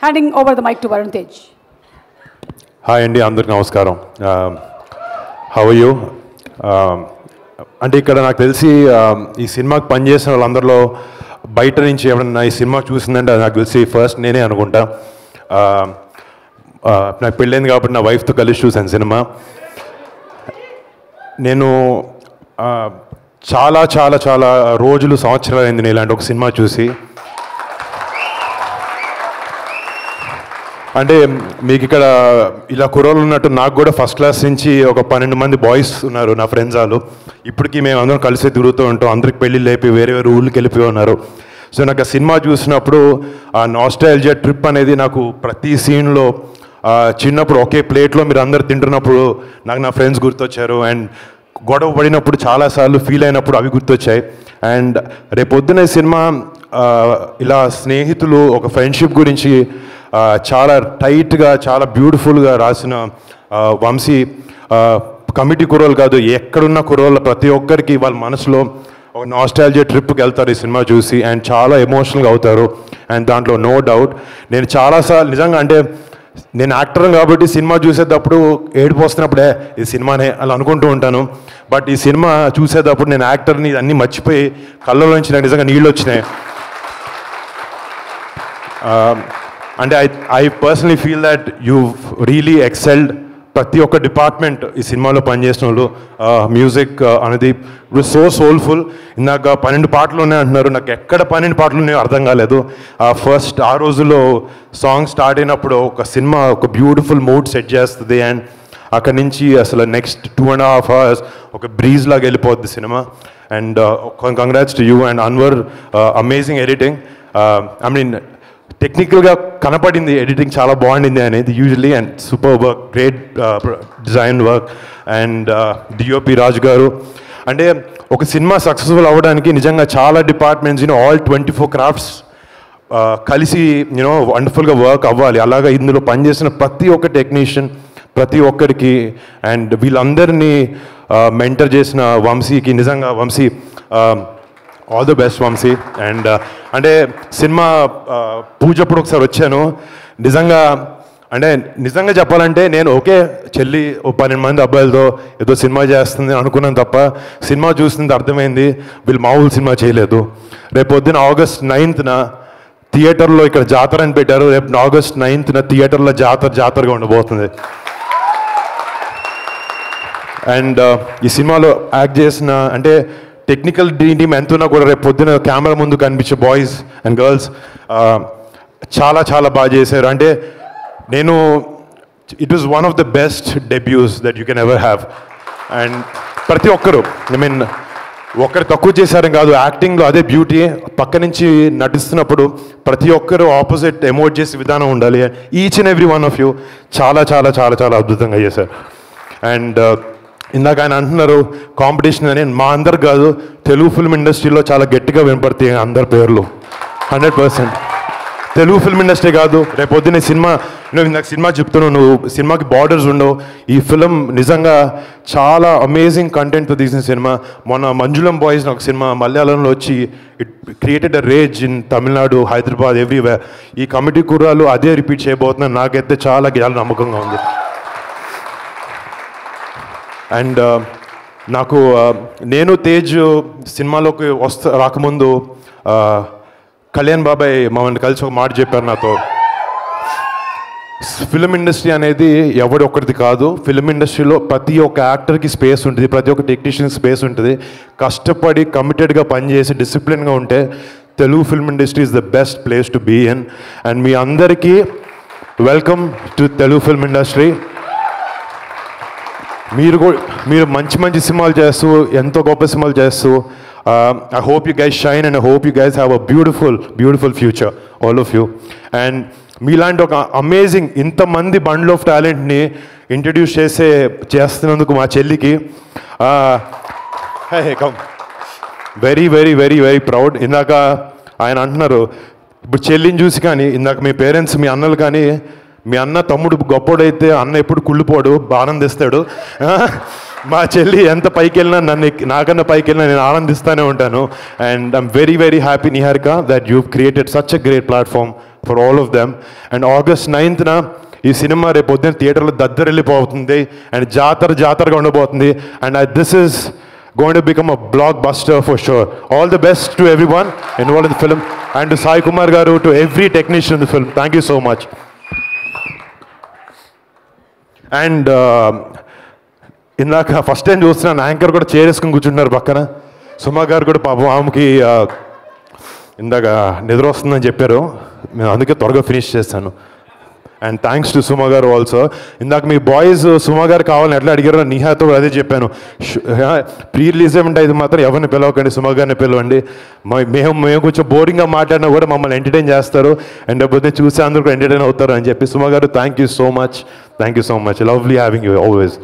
Handing over the mic to Varun Tej. Hi Andy, అందరికి నమస్కారం. How are you? అంటే ఇక్కడ నాకు తెలిసి ఈ సినిమాకి పనిచేసిన వాళ్ళందరిలో బయట నుంచి ఎవరైనా ఈ సినిమా చూసిందంటే నాకు తెలిసి ఫస్ట్ నేనే అనుకుంటా. నాకు పెళ్ళైంది కాబట్టి నా వైఫ్తో కలిసి చూశాను సినిమా. నేను చాలా చాలా చాలా రోజులు సంవత్సరాలు అయింది నేను ఇలాంటి ఒక సినిమా చూసి. అంటే మీకు ఇక్కడ ఇలా కుర్రోళ్ళు ఉన్నట్టు నాకు కూడా ఫస్ట్ క్లాస్ నుంచి ఒక 12 మంది బాయ్స్ ఉన్నారు నా ఫ్రెండ్స్ వాళ్ళు. ఇప్పటికీ మేము అందరం కలిసి తిరుగుతూ ఉంటాం. అందరికి పెళ్ళిళ్ళు అయిపోయి వేరే వేరే ఊళ్ళకి వెళ్ళిపోయి ఉన్నారు. సో నాకు ఆ సినిమా చూసినప్పుడు ఆ నాస్టాల్జియా ట్రిప్ అనేది నాకు ప్రతి సీన్లో చిన్నప్పుడు ఒకే ప్లేట్లో మీరు అందరు తింటున్నప్పుడు నాకు నా ఫ్రెండ్స్ గుర్తొచ్చారు. అండ్ గొడవ పడినప్పుడు చాలాసార్లు ఫీల్ అయినప్పుడు అవి గుర్తొచ్చాయి. అండ్ రేపొద్దున సినిమా ఇలా స్నేహితులు ఒక ఫ్రెండ్షిప్ గురించి చాలా టైట్గా చాలా బ్యూటిఫుల్గా రాసిన వంశీ కమిటీ కుర్రోళ్ళు కాదు, ఎక్కడున్న కుర్రోళ్ళ ప్రతి ఒక్కరికి వాళ్ళ మనసులో ఒక నాస్టాల్జియా ట్రిప్కి వెళ్తారు ఈ సినిమా చూసి. అండ్ చాలా ఎమోషనల్గా అవుతారు. అండ్ దాంట్లో నో డౌట్ నేను చాలాసార్లు నిజంగా అంటే నేను యాక్టర్ కాబట్టి సినిమా చూసేటప్పుడు ఏడుపు వస్తున్నప్పుడే ఈ సినిమానే అలా అనుకుంటూ ఉంటాను. బట్ ఈ సినిమా చూసేటప్పుడు నేను యాక్టర్ని అన్నీ మర్చిపోయి కళ్ళలోంచి నాకు నిజంగా నీళ్ళు వచ్చినాయి. అంటే I personally feel that you really excelled. ప్రతి ఒక్క డిపార్ట్మెంట్ ఈ సినిమాలో పనిచేసిన వాళ్ళు. మ్యూజిక్ అనేది ఇప్పుడు సో సోల్ఫుల్. ఇందాక 12 పాటలు ఉన్నాయి అంటున్నారు. నాకు ఎక్కడ 12 పాటలు ఉన్నాయో అర్థం కాలేదు. ఫస్ట్ ఆ రోజుల్లో సాంగ్ స్టార్ట్ అయినప్పుడు ఒక సినిమా ఒక బ్యూటిఫుల్ మూడ్ సెట్ చేస్తుంది. అండ్ అక్కడి నుంచి అసలు నెక్స్ట్ 2.5 hours ఒక బ్రీజ్ లాగా వెళ్ళిపోద్ది సినిమా. And congrats to you and Anwar. Amazing editing. I mean టెక్నికల్గా కనపడింది ఎడిటింగ్ చాలా బాగుండింది అనేది usually. And super work, great design work. And DOP Raju garu. అంటే ఒక సినిమా సక్సెస్ఫుల్ అవ్వడానికి నిజంగా చాలా డిపార్ట్మెంట్స్ ఆల్ 24 crafts కలిసి వండర్ఫుల్గా వర్క్ అవ్వాలి. అలాగా ఇందులో పనిచేసిన ప్రతి ఒక్క టెక్నీషియన్ ప్రతి ఒక్కరికి అండ్ వీళ్ళందరినీ మెంటర్ చేసిన వంశీకి నిజంగా Vamshi all the best Vamshi. And అంటే సినిమా పూజప్పుడు ఒకసారి వచ్చాను. నిజంగా చెప్పాలంటే నేను ఓకే చెల్లి 12 మంది అబ్బాయిలతో ఏదో సినిమా చేస్తుంది అనుకున్నాను తప్ప సినిమా చూస్తుంది అర్థమైంది వీళ్ళు మామూలు సినిమా చేయలేదు. రేపు పొద్దున August 9th థియేటర్లో ఇక్కడ జాతర అని పెట్టారు. రేపు August 9th థియేటర్లో జాతరగా ఉండబోతుంది. అండ్ ఈ సినిమాలో యాక్ట్ చేసిన అంటే టెక్నికల్ టీమ్ ఎంతున్నా కూడా రేపు పొద్దున కెమెరా ముందు కనిపించే బాయ్స్ అండ్ గర్ల్స్ చాలా చాలా బాగా చేశారు. అంటే నేను it was one of the best డెబ్యూస్ that you can ever have. And ప్రతి ఒక్కరు ఐ మీన్ ఒక్కరు తక్కువ చేశారని కాదు, యాక్టింగ్లో అదే బ్యూటీ. పక్క నుంచి నటిస్తున్నప్పుడు ప్రతి ఒక్కరు ఆపోజిట్ ఎమోట్ చేసే విధానం ఉండాలి. Each and every one of you చాలా చాలా చాలా చాలా అద్భుతంగా చేశారు. అండ్ ఇందాక ఆయన అంటున్నారు కాంపిటీషన్ అని. మా అందరు కాదు, తెలుగు ఫిల్మ్ ఇండస్ట్రీలో చాలా గట్టిగా వినపడతాయి అందరి పేర్లు 100%. తెలుగు ఫిల్మ్ ఇండస్ట్రీ కాదు, రేపు పొద్దున్న సినిమా ఇందాక సినిమా చెప్తున్నావు, నువ్వు సినిమాకి బార్డర్స్ ఉండవు. ఈ ఫిల్మ్ నిజంగా చాలా అమేజింగ్ కంటెంట్తో తీసిన సినిమా. మొన్న మంజులం బాయ్స్ ఒక సినిమా మలయాళంలో వచ్చి it created a rage in Tamil Nadu, Hyderabad, everywhere. ఈ కమిటీ కుర్రాలు అదే రిపీట్ చేయబోతున్నారు. నాకైతే చాలా నమ్మకంగా ఉంది. అండ్ నాకు నేను తేజ్ సినిమాలోకి రాకముందు కళ్యాణ్ బాబాయ్ మమ్మల్ని కలిసి ఒక మాట చెప్పారు నాతో. ఫిల్మ్ ఇండస్ట్రీ అనేది ఎవరి ఒక్కరిది కాదు. ఫిల్మ్ ఇండస్ట్రీలో ప్రతి ఒక్క యాక్టర్కి స్పేస్ ఉంటుంది, ప్రతి ఒక్క టెక్నీషియన్కి స్పేస్ ఉంటుంది. కష్టపడి కమిటెడ్గా పనిచేసి డిసిప్లిన్గా ఉంటే Telugu film industry is the best place to be in. And మీ అందరికీ welcome to Telugu film industry. మీరు మంచి సినిమాలు చేస్తూ ఎంతో గొప్ప సినిమాలు చేస్తూ I hope you guys shine and I hope you guys have a beautiful future all of you. And మీలాంటి ఒక అమేజింగ్ ఇంతమంది బండ్ల్ ఆఫ్ టాలెంట్ని ఇంట్రడ్యూస్ చేస్తున్నందుకు మా చెల్లికి very very very very proud. ఇందాక ఆయన అంటున్నారు ఇప్పుడు చెల్లిని చూసి కానీ ఇందాక మీ పేరెంట్స్ మీ అన్నలు కానీ మీ అన్న తమ్ముడు గొప్పోడైతే అన్న ఎప్పుడు కుళ్ళిపోడు, ఆనందిస్తాడు. మా చెల్లి ఎంత పైకి వెళ్ళినా నాకన్నా పైకి వెళ్ళినా నేను ఆనందిస్తూనే ఉంటాను. And I'm very very happy Niharika that you created such a great platform for all of them. And August 9th ఈ సినిమా రేపు పొద్దున్న థియేటర్లో దద్దరెళ్ళిపోతుంది అండ్ జాతరగా ఉండబోతుంది. And this is going to become a blockbuster for sure. All the best to everyone involved in the film and to Sai Kumar garu, to every technician in the film. Thank you so much. And ఇందాక first time చూస్తున్నాను anchor కూడా చేరేసుకుని కూర్చుంటున్నారు పక్కన. సుమా గారు కూడా పాపం ఆమెకి ఇందాక నిద్ర వస్తుందని చెప్పారు, నేను అందుకే త్వరగా ఫినిష్ చేస్తాను. అండ్ థ్యాంక్స్ టు సుమా గారు ఆల్సో. ఇందాక మీ బాయ్స్ సుమా గారు కావాలని ఎట్లా అడిగారో నిహాతో అదే చెప్పాను. ప్రీ రిలీజ్ ఈవెంట్ అయితే మాత్రం ఎవరిని పిలవకండి, సుమా గారిని పిలవండి. మేము కొంచెం బోరింగ్గా మాట్లాడినా కూడా మమ్మల్ని ఎంటర్టైన్ చేస్తారు అండ్ పొద్దున్న చూసి అందరూ ఎంటర్టైన్ అవుతారు అని చెప్పి. సుమా గారు thank you so much, lovely having you always.